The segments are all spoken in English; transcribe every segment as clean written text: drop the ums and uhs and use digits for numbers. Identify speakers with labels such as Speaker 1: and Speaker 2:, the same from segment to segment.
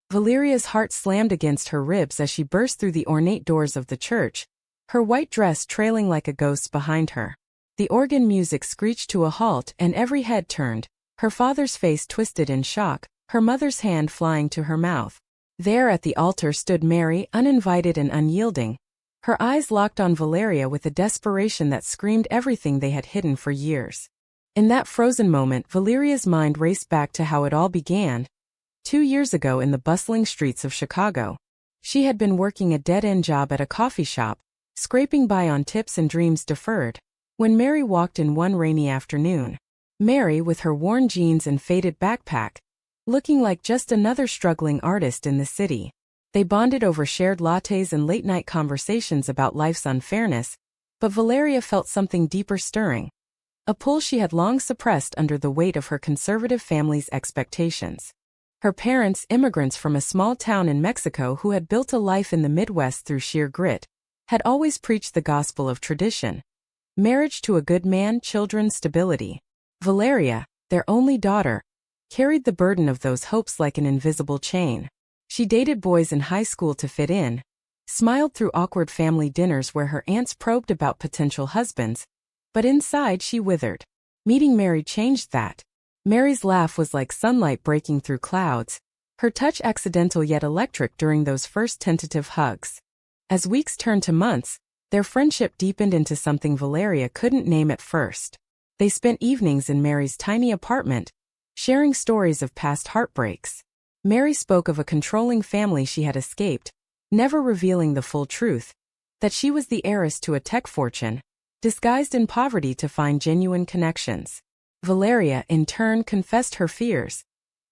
Speaker 1: Valeria's heart slammed against her ribs as she burst through the ornate doors of the church, her white dress trailing like a ghost behind her. The organ music screeched to a halt and every head turned, her father's face twisted in shock, her mother's hand flying to her mouth. There at the altar stood Mary, uninvited and unyielding, her eyes locked on Valeria with a desperation that screamed everything they had hidden for years. In that frozen moment, Valeria's mind raced back to how it all began. 2 years ago in the bustling streets of Chicago. She had been working a dead-end job at a coffee shop, scraping by on tips and dreams deferred, when Mary walked in one rainy afternoon. Mary, with her worn jeans and faded backpack, looking like just another struggling artist in the city. They bonded over shared lattes and late-night conversations about life's unfairness, but Valeria felt something deeper stirring, a pull she had long suppressed under the weight of her conservative family's expectations. Her parents, immigrants from a small town in Mexico who had built a life in the Midwest through sheer grit, had always preached the gospel of tradition. Marriage to a good man, children, stability. Valeria, their only daughter, carried the burden of those hopes like an invisible chain. She dated boys in high school to fit in, smiled through awkward family dinners where her aunts probed about potential husbands, but inside she withered. Meeting Mary changed that. Mary's laugh was like sunlight breaking through clouds, her touch accidental yet electric during those first tentative hugs. As weeks turned to months, their friendship deepened into something Valeria couldn't name at first. They spent evenings in Mary's tiny apartment, sharing stories of past heartbreaks. Mary spoke of a controlling family she had escaped, never revealing the full truth, that she was the heiress to a tech fortune, disguised in poverty to find genuine connections. Valeria, in turn, confessed her fears,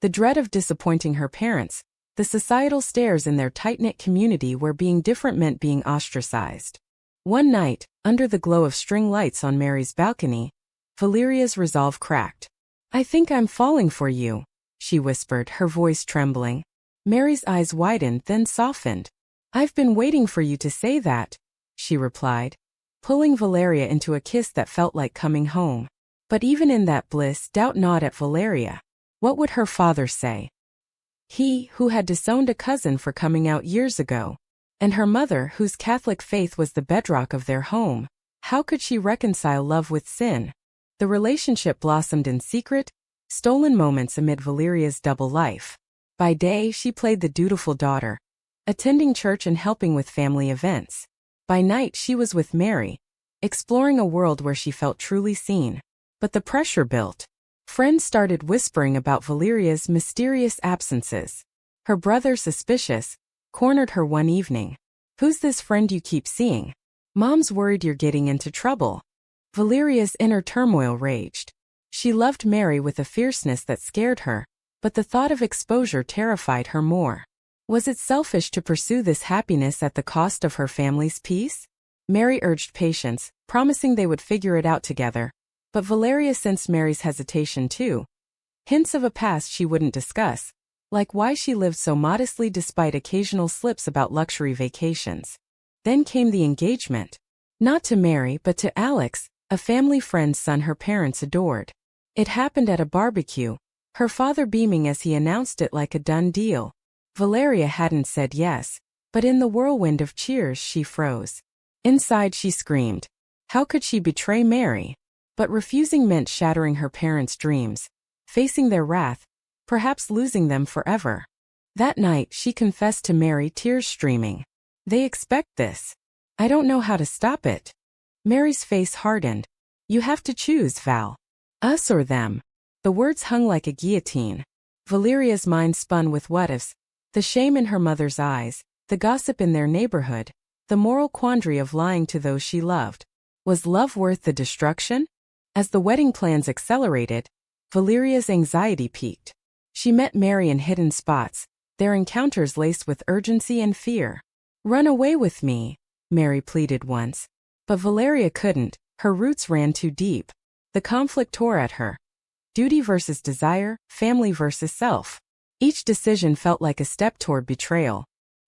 Speaker 1: the dread of disappointing her parents, the societal stares in their tight-knit community where being different meant being ostracized. One night, under the glow of string lights on Mary's balcony, Valeria's resolve cracked. "I think I'm falling for you," she whispered, her voice trembling. Mary's eyes widened, then softened. "I've been waiting for you to say that," she replied, pulling Valeria into a kiss that felt like coming home. But even in that bliss, doubt gnawed at Valeria. What would her father say? He, who had disowned a cousin for coming out years ago, and her mother, whose Catholic faith was the bedrock of their home. How could she reconcile love with sin? The relationship blossomed in secret, stolen moments amid Valeria's double life. By day, she played the dutiful daughter, attending church and helping with family events. By night, she was with Mary, exploring a world where she felt truly seen. But the pressure built. Friends started whispering about Valeria's mysterious absences. Her brother, suspicious, cornered her one evening. "Who's this friend you keep seeing? Mom's worried you're getting into trouble." Valeria's inner turmoil raged. She loved Mary with a fierceness that scared her, but the thought of exposure terrified her more. Was it selfish to pursue this happiness at the cost of her family's peace? Mary urged patience, promising they would figure it out together. But Valeria sensed Mary's hesitation too. Hints of a past she wouldn't discuss, like why she lived so modestly despite occasional slips about luxury vacations. Then came the engagement. Not to Mary but to Alex, a family friend's son her parents adored. It happened at a barbecue, her father beaming as he announced it like a done deal. Valeria hadn't said yes, but in the whirlwind of cheers she froze. Inside she screamed. How could she betray Mary? But refusing meant shattering her parents' dreams, facing their wrath, perhaps losing them forever. That night she confessed to Mary, tears streaming. "They expect this. I don't know how to stop it." Mary's face hardened. "You have to choose, Val. Us or them." The words hung like a guillotine. Valeria's mind spun with what-ifs, the shame in her mother's eyes, the gossip in their neighborhood, the moral quandary of lying to those she loved. Was love worth the destruction? As the wedding plans accelerated, Valeria's anxiety peaked. She met Mary in hidden spots, their encounters laced with urgency and fear. "Run away with me," Mary pleaded once. But Valeria couldn't, her roots ran too deep. The conflict tore at her. Duty versus desire, family versus self. Each decision felt like a step toward betrayal.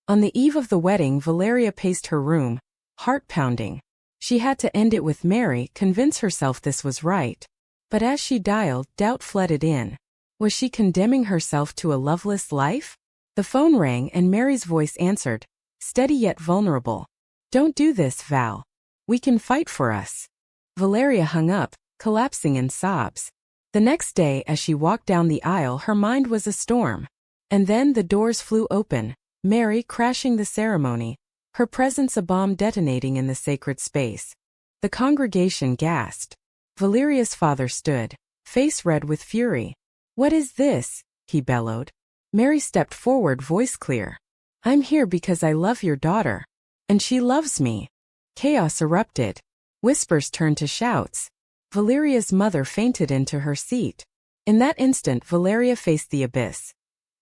Speaker 1: On the eve of the wedding, Valeria paced her room, heart pounding. She had to end it with Mary, convince herself this was right. But as she dialed, doubt flooded in. Was she condemning herself to a loveless life? The phone rang and Mary's voice answered, steady yet vulnerable. Don't do this, Val. We can fight for us. Valeria hung up, collapsing in sobs. The next day, as she walked down the aisle, her mind was a storm. And then the doors flew open, Mary crashing the ceremony, her presence a bomb detonating in the sacred space. The congregation gasped. Valeria's father stood, face red with fury. What is this? He bellowed. Mary stepped forward, voice clear. I'm here because I love your daughter. And she loves me. Chaos erupted. Whispers turned to shouts. Valeria's mother fainted into her seat. In that instant, Valeria faced the abyss.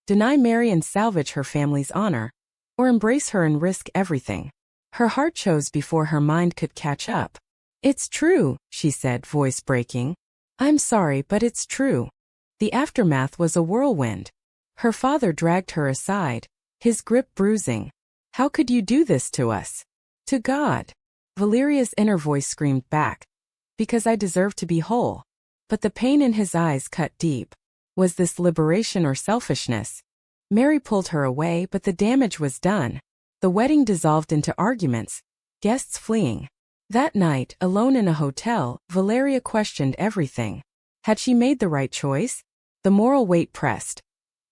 Speaker 1: Deny Mary and salvage her family's honor, or embrace her and risk everything. Her heart chose before her mind could catch up. It's true, she said, voice breaking. I'm sorry, but it's true. The aftermath was a whirlwind. Her father dragged her aside, his grip bruising. How could you do this to us? To God. Valeria's inner voice screamed back. Because I deserve to be whole. But the pain in his eyes cut deep. Was this liberation or selfishness? Mary pulled her away, but the damage was done. The wedding dissolved into arguments, guests fleeing. That night, alone in a hotel, Valeria questioned everything. Had she made the right choice? The moral weight pressed.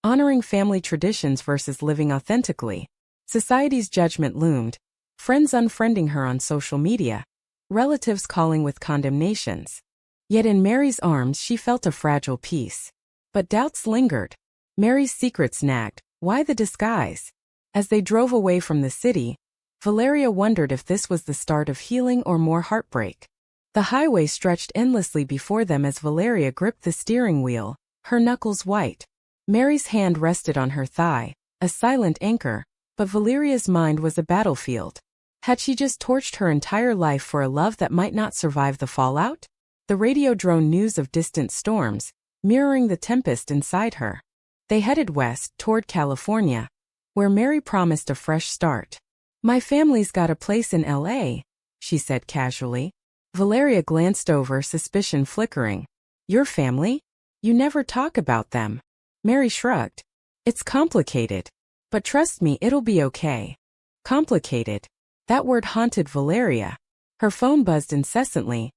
Speaker 1: Honoring family traditions versus living authentically. Society's judgment loomed. Friends unfriending her on social media. Relatives calling with condemnations. Yet in Mary's arms she felt a fragile peace. But doubts lingered. Mary's secrets nagged. Why the disguise? As they drove away from the city, Valeria wondered if this was the start of healing or more heartbreak. The highway stretched endlessly before them as Valeria gripped the steering wheel, her knuckles white. Mary's hand rested on her thigh, a silent anchor, but Valeria's mind was a battlefield. Had she just torched her entire life for a love that might not survive the fallout? The radio droned news of distant storms, mirroring the tempest inside her. They headed west, toward California, where Mary promised a fresh start. My family's got a place in LA, she said casually. Valeria glanced over, suspicion flickering. Your family? You never talk about them. Mary shrugged. It's complicated. But trust me, it'll be okay. Complicated. That word haunted Valeria. Her phone buzzed incessantly.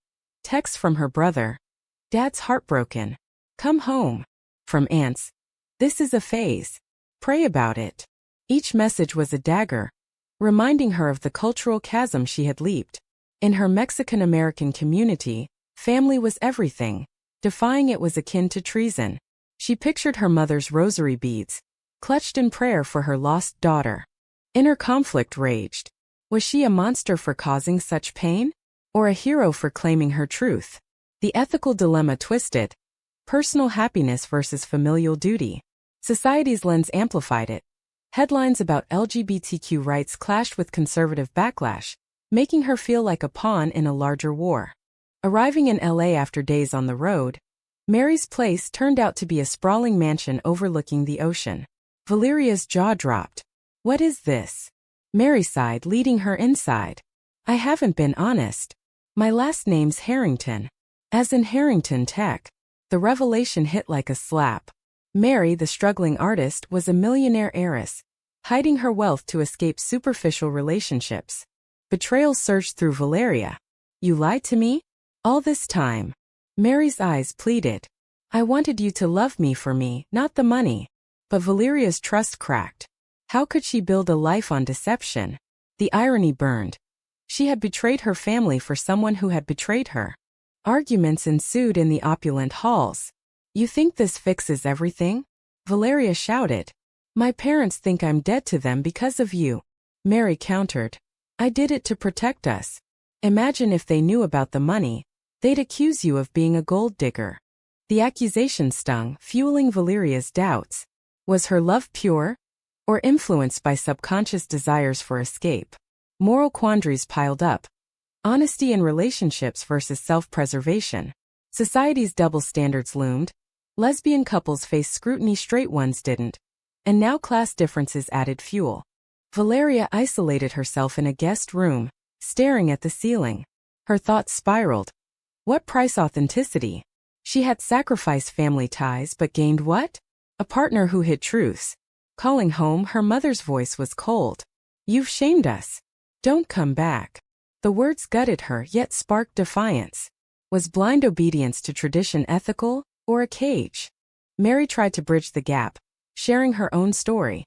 Speaker 1: Texts from her brother. Dad's heartbroken. Come home. From aunts. This is a phase. Pray about it. Each message was a dagger, reminding her of the cultural chasm she had leaped. In her Mexican-American community, family was everything. Defying it was akin to treason. She pictured her mother's rosary beads, clutched in prayer for her lost daughter. Inner conflict raged. Was she a monster for causing such pain? Or a hero for claiming her truth? The ethical dilemma twisted. Personal happiness versus familial duty. Society's lens amplified it. Headlines about LGBTQ rights clashed with conservative backlash, making her feel like a pawn in a larger war. Arriving in LA after days on the road, Mary's place turned out to be a sprawling mansion overlooking the ocean. Valeria's jaw dropped. What is this? Mary sighed, leading her inside. I haven't been honest. My last name's Harrington. As in Harrington Tech. The revelation hit like a slap. Mary, the struggling artist, was a millionaire heiress, hiding her wealth to escape superficial relationships. Betrayal surged through Valeria. You lied to me? All this time. Mary's eyes pleaded. I wanted you to love me for me, not the money. But Valeria's trust cracked. How could she build a life on deception? The irony burned. She had betrayed her family for someone who had betrayed her. Arguments ensued in the opulent halls. You think this fixes everything? Valeria shouted. My parents think I'm dead to them because of you. Mary countered. I did it to protect us. Imagine if they knew about the money. They'd accuse you of being a gold digger. The accusation stung, fueling Valeria's doubts. Was her love pure? Or influenced by subconscious desires for escape? Moral quandaries piled up. Honesty in relationships versus self-preservation. Society's double standards loomed. Lesbian couples faced scrutiny straight ones didn't. And now class differences added fuel. Valeria isolated herself in a guest room, staring at the ceiling. Her thoughts spiraled. What price authenticity? She had sacrificed family ties but gained what? A partner who hid truths. Calling home, her mother's voice was cold. "You've shamed us. Don't come back." The words gutted her yet sparked defiance. Was blind obedience to tradition ethical, or a cage? Mary tried to bridge the gap, sharing her own story.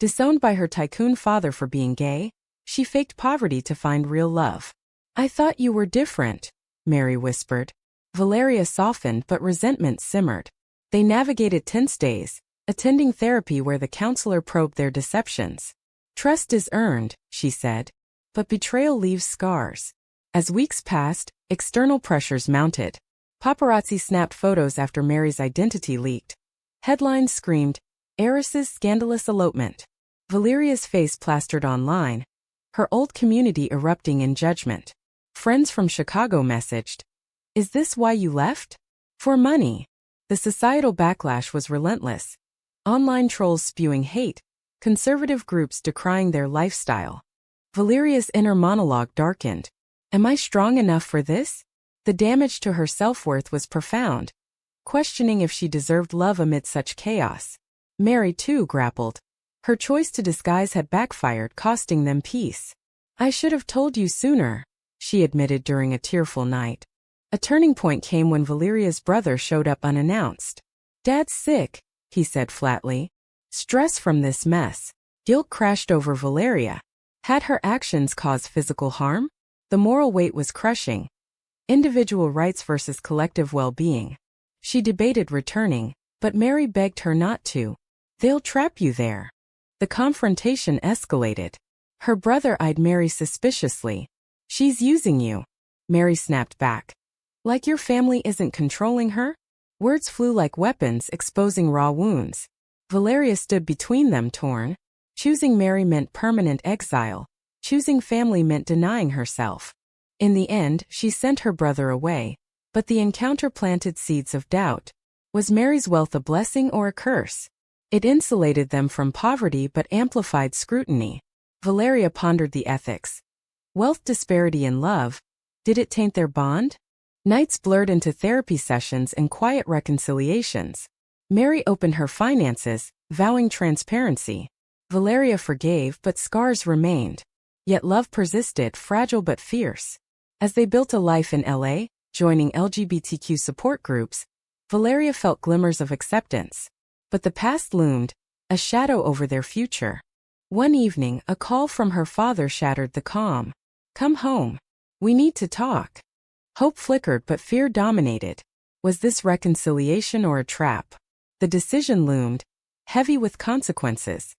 Speaker 1: Disowned by her tycoon father for being gay, she faked poverty to find real love. "I thought you were different," Mary whispered. Valeria softened but resentment simmered. They navigated tense days, attending therapy where the counselor probed their deceptions. "Trust is earned," she said, "but betrayal leaves scars." As weeks passed, external pressures mounted. Paparazzi snapped photos after Mary's identity leaked. Headlines screamed, "Heiress's scandalous elopement." Valeria's face plastered online, her old community erupting in judgment. Friends from Chicago messaged, "Is this why you left?" "For money." The societal backlash was relentless. Online trolls spewing hate, conservative groups decrying their lifestyle. Valeria's inner monologue darkened. "Am I strong enough for this?" The damage to her self-worth was profound, questioning if she deserved love amid such chaos. Mary, too, grappled. Her choice to disguise had backfired, costing them peace. "I should have told you sooner," she admitted during a tearful night. A turning point came when Valeria's brother showed up unannounced. "Dad's sick," he said flatly. Stress from this mess. Guilt crashed over Valeria. Had her actions caused physical harm? The moral weight was crushing. Individual rights versus collective well-being. She debated returning, but Mary begged her not to. "They'll trap you there." The confrontation escalated. Her brother eyed Mary suspiciously. "She's using you," Mary snapped back. "Like your family isn't controlling her?" Words flew like weapons, exposing raw wounds. Valeria stood between them, torn. Choosing Mary meant permanent exile. Choosing family meant denying herself. In the end, she sent her brother away, but the encounter planted seeds of doubt. Was Mary's wealth a blessing or a curse? It insulated them from poverty but amplified scrutiny. Valeria pondered the ethics. Wealth disparity in love, did it taint their bond? Nights blurred into therapy sessions and quiet reconciliations. Mary opened her finances, vowing transparency. Valeria forgave, but scars remained. Yet love persisted, fragile but fierce. As they built a life in LA, joining LGBTQ support groups, Valeria felt glimmers of acceptance. But the past loomed, a shadow over their future. One evening, a call from her father shattered the calm. "Come home. We need to talk." Hope flickered but fear dominated. Was this reconciliation or a trap? The decision loomed, heavy with consequences.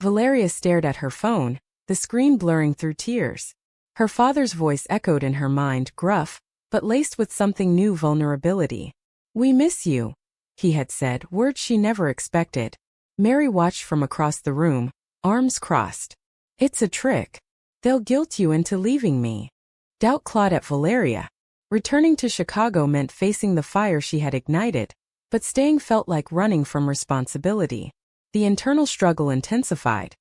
Speaker 1: Valeria stared at her phone, the screen blurring through tears. Her father's voice echoed in her mind, gruff, but laced with something new: vulnerability. "We miss you," he had said, words she never expected. Mary watched from across the room, arms crossed. "It's a trick. They'll guilt you into leaving me." Doubt clawed at Valeria. Returning to Chicago meant facing the fire she had ignited, but staying felt like running from responsibility. The internal struggle intensified.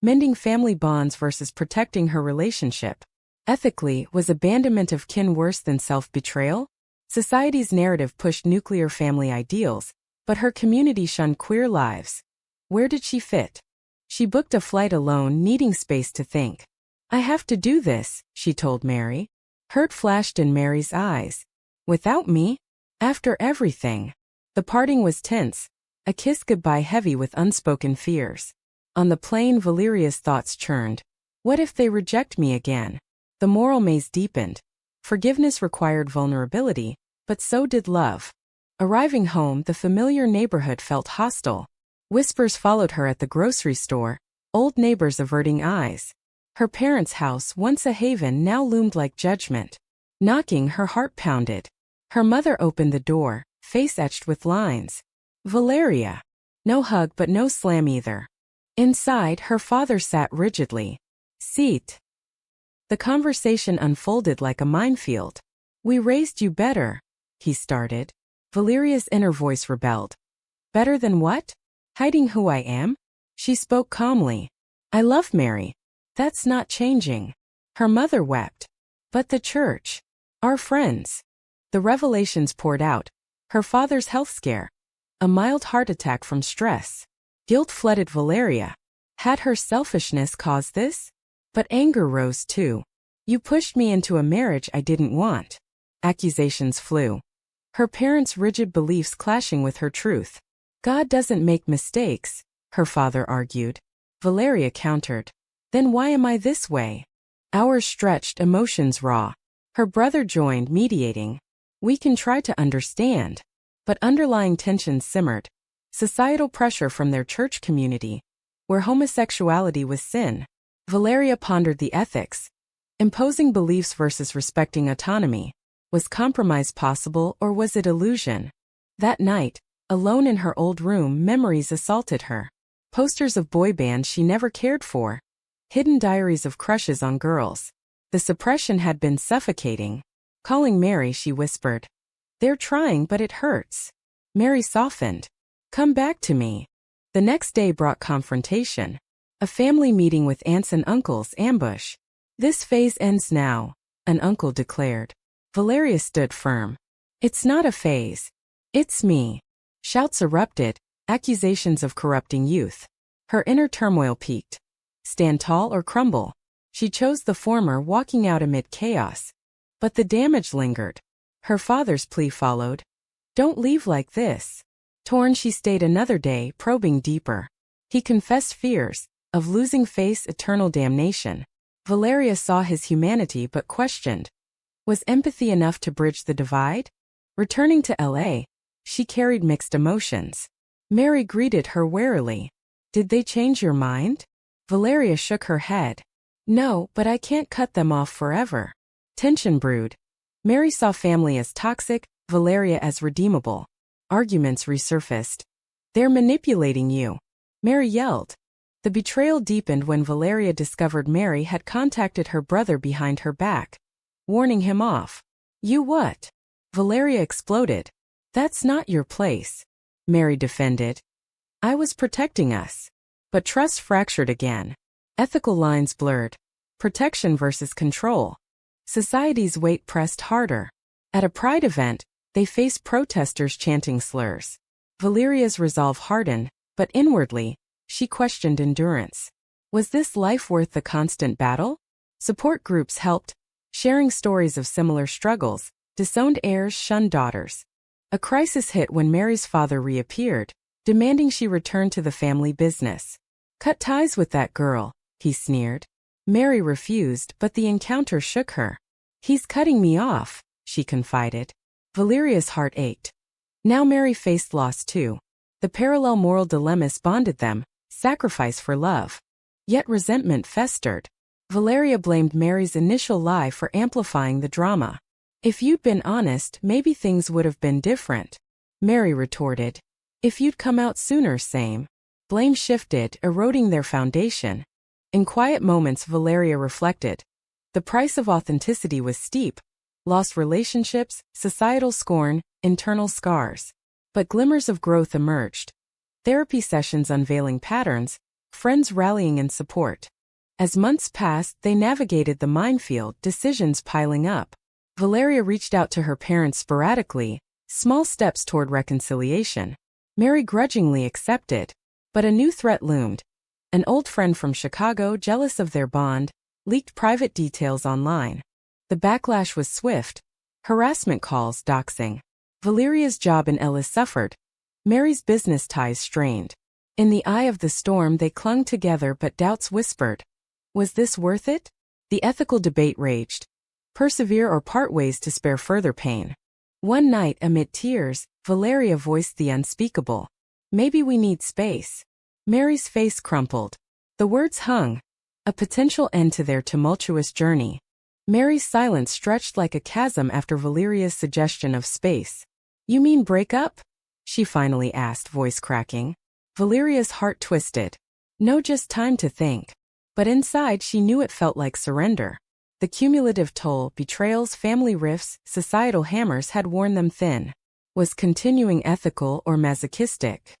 Speaker 1: Mending family bonds versus protecting her relationship. Ethically, was abandonment of kin worse than self-betrayal? Society's narrative pushed nuclear family ideals, but her community shunned queer lives. Where did she fit? She booked a flight alone, needing space to think. "I have to do this," she told Mary. Hurt flashed in Mary's eyes. "Without me? After everything?" The parting was tense, a kiss goodbye heavy with unspoken fears. On the plane, Valeria's thoughts churned. What if they reject me again? The moral maze deepened. Forgiveness required vulnerability, but so did love. Arriving home, the familiar neighborhood felt hostile. Whispers followed her at the grocery store, old neighbors averting eyes. Her parents' house, once a haven, now loomed like judgment. Knocking, her heart pounded. Her mother opened the door, face etched with lines. "Valeria." No hug but no slam either. Inside, her father sat rigidly. "Seat." The conversation unfolded like a minefield. "We raised you better," he started. Valeria's inner voice rebelled. "Better than what? Hiding who I am?" She spoke calmly. "I love Mary. That's not changing." Her mother wept. "But the church. Our friends." The revelations poured out. Her father's health scare. A mild heart attack from stress. Guilt flooded Valeria. Had her selfishness caused this? But anger rose too. You pushed me into a marriage I didn't want. Accusations flew. Her parents' rigid beliefs clashing with her truth. God doesn't make mistakes, her father argued. Valeria countered. Then why am I this way? Hours stretched, emotions raw. Her brother joined, mediating. We can try to understand. But underlying tensions simmered. Societal pressure from their church community, where homosexuality was sin. Valeria pondered the ethics. Imposing beliefs versus respecting autonomy. Was compromise possible, or was it illusion? That night, alone in her old room, memories assaulted her. Posters of boy bands she never cared for. Hidden diaries of crushes on girls. The suppression had been suffocating. Calling Mary, she whispered. They're trying, but it hurts. Mary softened. Come back to me. The next day brought confrontation. A family meeting with aunts and uncles ambush. This phase ends now, an uncle declared. Valeria stood firm. It's not a phase. It's me. Shouts erupted, accusations of corrupting youth. Her inner turmoil peaked. Stand tall or crumble? She chose the former, walking out amid chaos. But the damage lingered. Her father's plea followed. Don't leave like this. Torn, she stayed another day, probing deeper. He confessed fears of losing face, eternal damnation. Valeria saw his humanity but questioned. Was empathy enough to bridge the divide? Returning to LA, she carried mixed emotions. Mary greeted her warily. Did they change your mind? Valeria shook her head. No, but I can't cut them off forever. Tension brewed. Mary saw family as toxic, Valeria as redeemable. Arguments resurfaced. They're manipulating you. Mary yelled. The betrayal deepened when Valeria discovered Mary had contacted her brother behind her back, warning him off. You what? Valeria exploded. That's not your place. Mary defended. I was protecting us. But trust fractured again. Ethical lines blurred. Protection versus control. Society's weight pressed harder. At a pride event, they faced protesters chanting slurs. Valeria's resolve hardened, but inwardly, she questioned endurance. Was this life worth the constant battle? Support groups helped, sharing stories of similar struggles. Disowned heirs shunned daughters. A crisis hit when Mary's father reappeared, demanding she return to the family business. Cut ties with that girl, he sneered. Mary refused, but the encounter shook her. He's cutting me off, she confided. Valeria's heart ached. Now Mary faced loss too. The parallel moral dilemmas bonded them, sacrifice for love. Yet resentment festered. Valeria blamed Mary's initial lie for amplifying the drama. If you'd been honest, maybe things would have been different. Mary retorted. If you'd come out sooner, same. Blame shifted, eroding their foundation. In quiet moments, Valeria reflected. The price of authenticity was steep. Lost relationships, societal scorn, internal scars. But glimmers of growth emerged. Therapy sessions unveiling patterns, friends rallying in support. As months passed, they navigated the minefield, decisions piling up. Valeria reached out to her parents sporadically, small steps toward reconciliation. Mary grudgingly accepted. But a new threat loomed. An old friend from Chicago, jealous of their bond, leaked private details online. The backlash was swift. Harassment calls, doxing. Valeria's job in Ellis suffered. Mary's business ties strained. In the eye of the storm, they clung together, but doubts whispered. Was this worth it? The ethical debate raged. Persevere or part ways to spare further pain. One night, amid tears, Valeria voiced the unspeakable. Maybe we need space. Mary's face crumpled. The words hung. A potential end to their tumultuous journey. Mary's silence stretched like a chasm after Valeria's suggestion of space. You mean break up? She finally asked, voice cracking. Valeria's heart twisted. No, just time to think. But inside she knew it felt like surrender. The cumulative toll, betrayals, family rifts, societal hammers had worn them thin. Was continuing ethical or masochistic?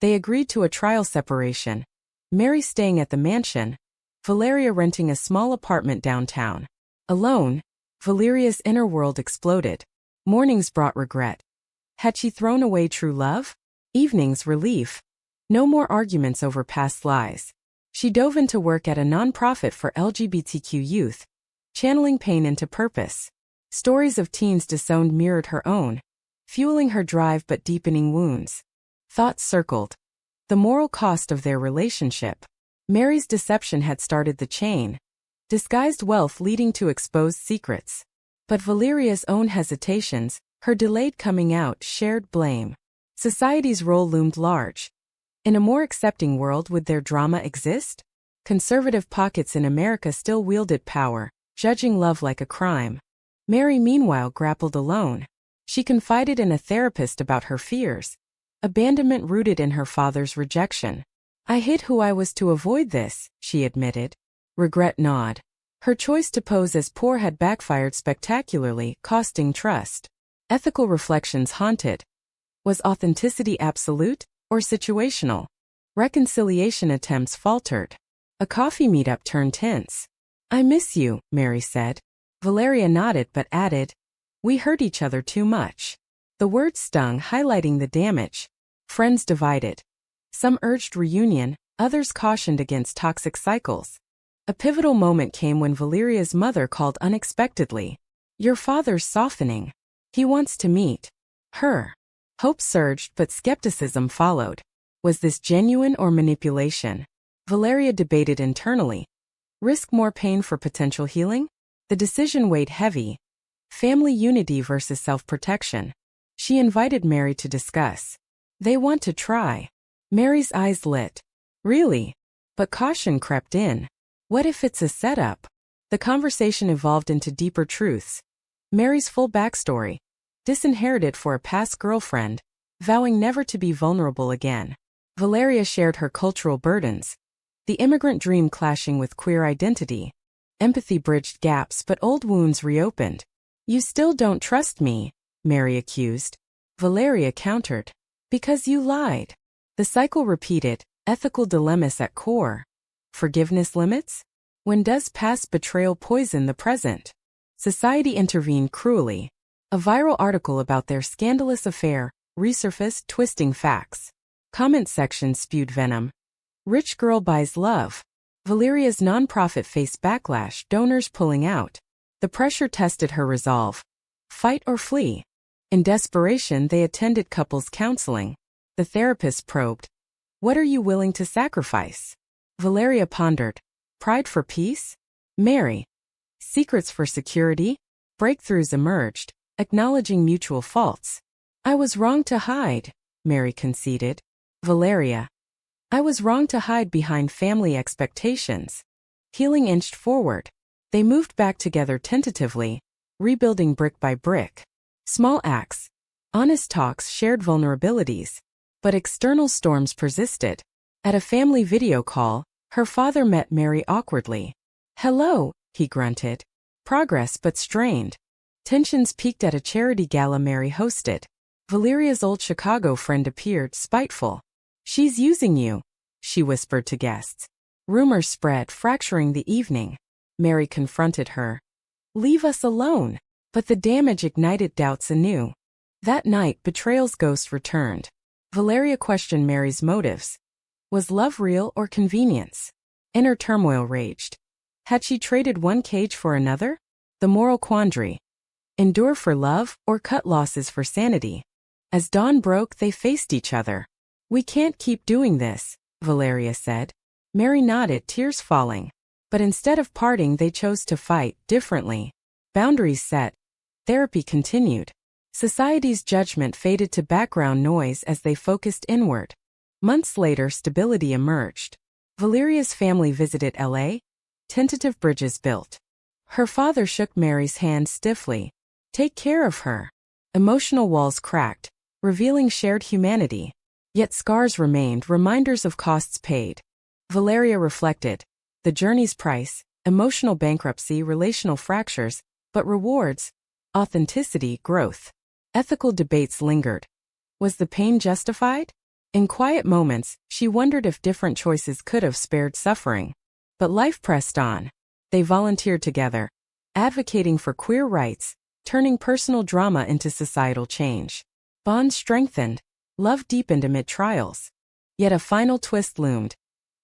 Speaker 1: They agreed to a trial separation. Mary staying at the mansion, Valeria renting a small apartment downtown. Alone, Valeria's inner world exploded. Mornings brought regret. Had she thrown away true love? Evenings, relief. No more arguments over past lies. She dove into work at a nonprofit for LGBTQ youth, channeling pain into purpose. Stories of teens disowned mirrored her own, fueling her drive but deepening wounds. Thoughts circled. The moral cost of their relationship. Mary's deception had started the chain. Disguised wealth leading to exposed secrets. But Valeria's own hesitations, her delayed coming out, shared blame. Society's role loomed large. In a more accepting world, would their drama exist? Conservative pockets in America still wielded power, judging love like a crime. Mary, meanwhile, grappled alone. She confided in a therapist about her fears. Abandonment rooted in her father's rejection. "I hid who I was to avoid this," she admitted. Regret gnawed. Her choice to pose as poor had backfired spectacularly, costing trust. Ethical reflections haunted. Was authenticity absolute or situational? Reconciliation attempts faltered. A coffee meetup turned tense. "I miss you," Mary said. Valeria nodded but added, "We hurt each other too much." The words stung, highlighting the damage. Friends divided. Some urged reunion, others cautioned against toxic cycles. A pivotal moment came when Valeria's mother called unexpectedly. "Your father's softening. He wants to meet." Her. Hope surged, but skepticism followed. Was this genuine or manipulation? Valeria debated internally. Risk more pain for potential healing? The decision weighed heavy. Family unity versus self-protection. She invited Mary to discuss. "They want to try." Mary's eyes lit. "Really?" But caution crept in. What if it's a setup? The conversation evolved into deeper truths. Mary's full backstory. Disinherited for a past girlfriend, vowing never to be vulnerable again. Valeria shared her cultural burdens. The immigrant dream clashing with queer identity. Empathy bridged gaps, but old wounds reopened. "You still don't trust me," Mary accused. Valeria countered. "Because you lied." The cycle repeated, ethical dilemmas at core. Forgiveness limits? When does past betrayal poison the present? Society intervened cruelly. A viral article about their scandalous affair resurfaced, twisting facts. Comment sections spewed venom. Rich girl buys love. Valeria's nonprofit faced backlash, donors pulling out. The pressure tested her resolve. Fight or flee? In desperation, they attended couples counseling. The therapist probed. "What are you willing to sacrifice?" Valeria pondered. Pride for peace? Mary. Secrets for security? Breakthroughs emerged, acknowledging mutual faults. "I was wrong to hide," Mary conceded. Valeria. "I was wrong to hide behind family expectations." Healing inched forward. They moved back together tentatively, rebuilding brick by brick. Small acts. Honest talks shared vulnerabilities. But external storms persisted. At a family video call, her father met Mary awkwardly. "Hello," he grunted. Progress but strained. Tensions peaked at a charity gala Mary hosted. Valeria's old Chicago friend appeared, spiteful. "She's using you," she whispered to guests. Rumors spread, fracturing the evening. Mary confronted her. "Leave us alone." But the damage ignited doubts anew. That night, betrayal's ghost returned. Valeria questioned Mary's motives. Was love real or convenience? Inner turmoil raged. Had she traded one cage for another? The moral quandary. Endure for love or cut losses for sanity? As dawn broke, they faced each other. "We can't keep doing this," Valeria said. Mary nodded, tears falling. But instead of parting, they chose to fight, differently. Boundaries set. Therapy continued. Society's judgment faded to background noise as they focused inward. Months later, stability emerged. Valeria's family visited LA. Tentative bridges built. Her father shook Mary's hand stiffly. "Take care of her." Emotional walls cracked, revealing shared humanity. Yet scars remained, reminders of costs paid. Valeria reflected. The journey's price, emotional bankruptcy, relational fractures, but rewards, authenticity, growth. Ethical debates lingered. Was the pain justified? In quiet moments, she wondered if different choices could have spared suffering. But life pressed on. They volunteered together, advocating for queer rights, turning personal drama into societal change. Bonds strengthened. Love deepened amid trials. Yet a final twist loomed.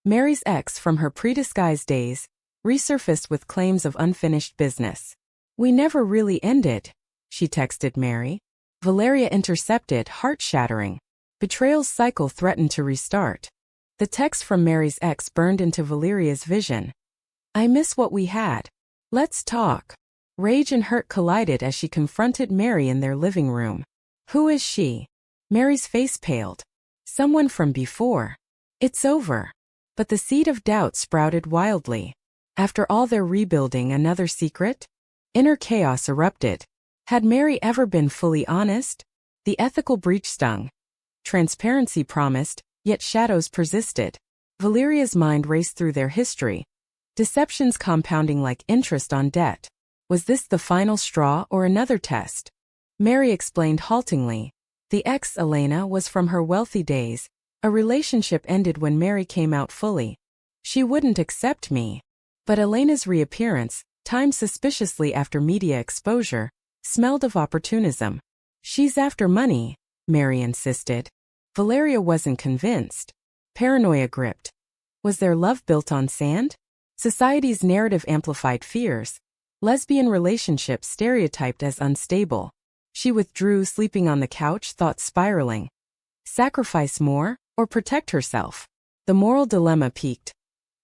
Speaker 1: Mary's ex from her pre-disguised days resurfaced with claims of unfinished business. "We never really ended," she texted Mary. Valeria intercepted, heart-shattering. Betrayal's cycle threatened to restart. The text from Mary's ex burned into Valeria's vision. "I miss what we had. Let's talk." Rage and hurt collided as she confronted Mary in their living room. "Who is she?" Mary's face paled. "Someone from before. It's over." But the seed of doubt sprouted wildly. After all their rebuilding, another secret? Inner chaos erupted. Had Mary ever been fully honest? The ethical breach stung. Transparency promised, yet shadows persisted. Valeria's mind raced through their history. Deceptions compounding like interest on debt. Was this the final straw or another test? Mary explained haltingly. The ex, Elena, was from her wealthy days. A relationship ended when Mary came out fully. She wouldn't accept me. But Elena's reappearance, timed suspiciously after media exposure, smelled of opportunism. "She's after money," Mary insisted. Valeria wasn't convinced. Paranoia gripped. Was their love built on sand? Society's narrative amplified fears. Lesbian relationships stereotyped as unstable. She withdrew, sleeping on the couch, thoughts spiraling. Sacrifice more, or protect herself? The moral dilemma peaked.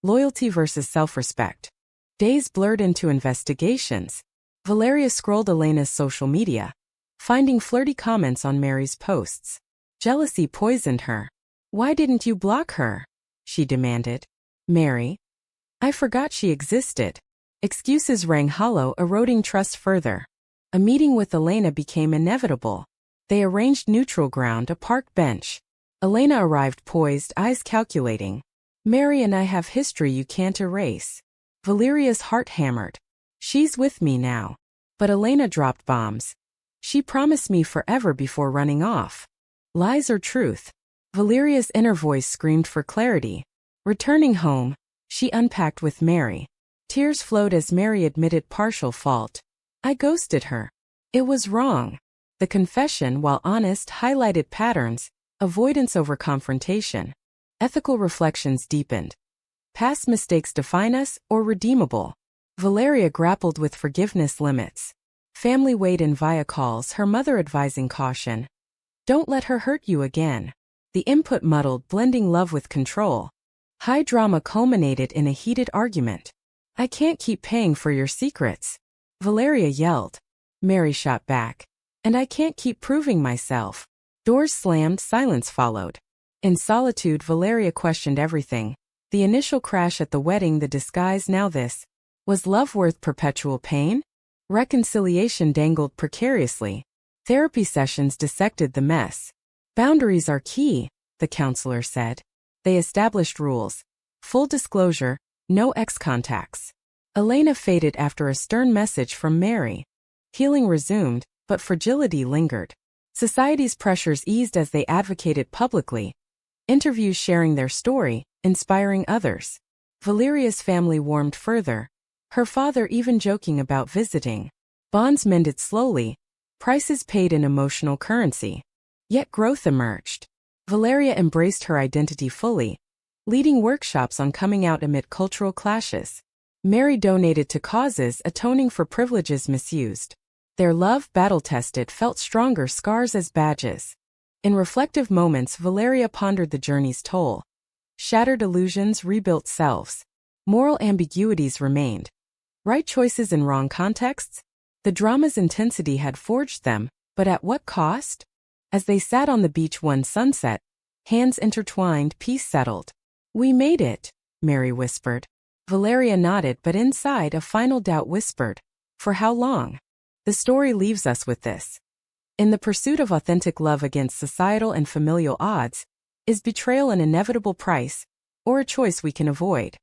Speaker 1: Loyalty versus self-respect. Days blurred into investigations. Valeria scrolled Elena's social media, finding flirty comments on Mary's posts. Jealousy poisoned her. "Why didn't you block her?" she demanded. "Mary, I forgot she existed." Excuses rang hollow, eroding trust further. A meeting with Elena became inevitable. They arranged neutral ground, a park bench. Elena arrived poised, eyes calculating. "Mary and I have history you can't erase." Valeria's heart hammered. "She's with me now." But Elena dropped bombs. "She promised me forever before running off." Lies or truth? Valeria's inner voice screamed for clarity. Returning home, she unpacked with Mary. Tears flowed as Mary admitted partial fault. "I ghosted her. It was wrong." The confession, while honest, highlighted patterns: avoidance over confrontation. Ethical reflections deepened. Past mistakes define us, or redeemable? Valeria grappled with forgiveness limits. Family weighed in via calls, her mother advising caution. "Don't let her hurt you again." The input muddled, blending love with control. High drama culminated in a heated argument. "I can't keep paying for your secrets," Valeria yelled. Mary shot back. "And I can't keep proving myself." Doors slammed, silence followed. In solitude, Valeria questioned everything. The initial crash at the wedding, the disguise, now this. Was love worth perpetual pain? Reconciliation dangled precariously. Therapy sessions dissected the mess. "Boundaries are key," the counselor said. They established rules. Full disclosure, no ex-contacts. Elena faded after a stern message from Mary. Healing resumed, but fragility lingered. Society's pressures eased as they advocated publicly. Interviews sharing their story, inspiring others. Valeria's family warmed further. Her father even joking about visiting. Bonds mended slowly. Prices paid in emotional currency. Yet growth emerged. Valeria embraced her identity fully, leading workshops on coming out amid cultural clashes. Mary donated to causes, atoning for privileges misused. Their love, battle-tested, felt stronger, scars as badges. In reflective moments, Valeria pondered the journey's toll. Shattered illusions, rebuilt selves. Moral ambiguities remained. Right choices in wrong contexts? The drama's intensity had forged them, but at what cost? As they sat on the beach one sunset, hands intertwined, peace settled. "We made it," Mary whispered. Valeria nodded, but inside a final doubt whispered. For how long? The story leaves us with this. In the pursuit of authentic love against societal and familial odds, is betrayal an inevitable price, or a choice we can avoid?